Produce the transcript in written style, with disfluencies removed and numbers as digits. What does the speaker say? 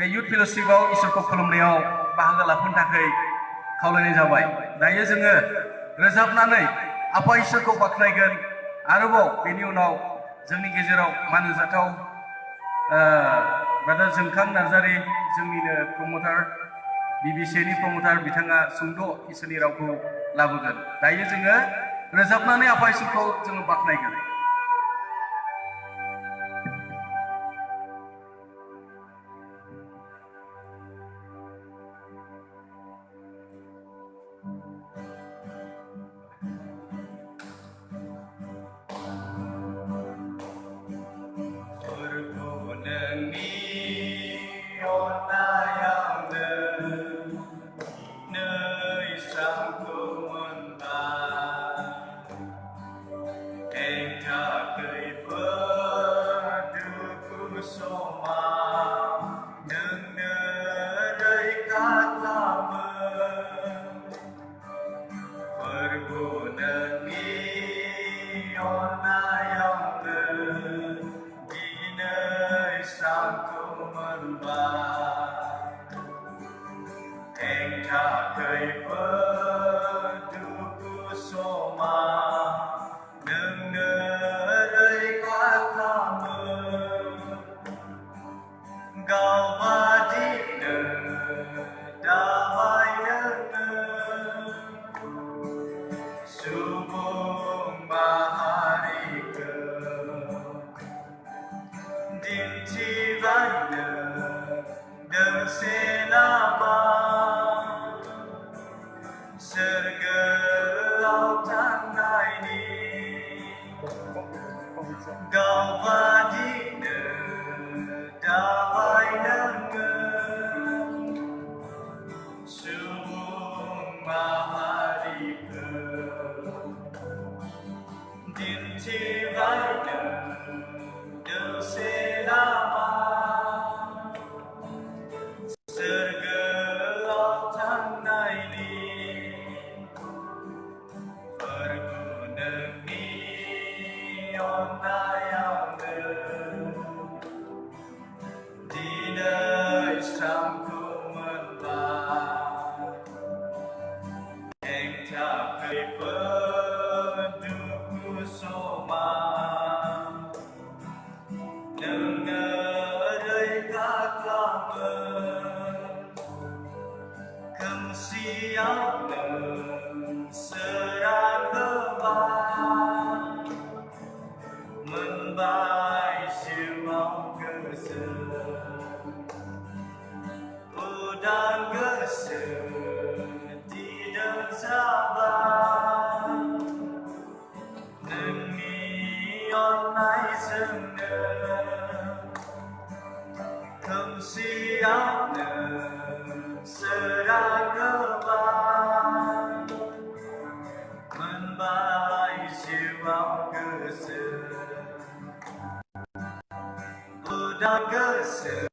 बे युथ फेल'शिपआव इसोरखौ खुलुमनायाव बाहागो लाफैनो थाखाय खावलायनाय जाबाय। दायो जोङो रोजाबनानै आफा इसोरखौ बाख्नायगोन। आरोबाव बेनि उनाव जोंनि गेजेराव मान होजाथाव ब्रादार जोंखां नार्जारी, जोंनिनो प्रम'टार, BBCAनि प्रम'टार, बिथाङा सुंद' इसोरनि रावखौ लाबोगोन। दायो जोङो रोजाबनानै आफा इसोरखौ जोङो बाख्नायगोन। Fwrbu nwngni onaiyaonw dinwi srangkou mwnbai eng takai Fwrbu gwswbla nwngni kaklamu galbadi damai subuh mahariku dintibainu selama srangkou tandaini galbadinu damai subuh mahariku dintibainu selama srangkou tandaini Fwrbu nwngni onaiyaonw dinwi srangkou mwnbai eng takai Fwrbu gwswbla nwngni kaklamu kemsiaonw srangkou mwnbai jiwaw goso udan goso di dwnhor nwngni onaiyaonw kemsiaonw srangkou mwnbai jiwaw goso udan goso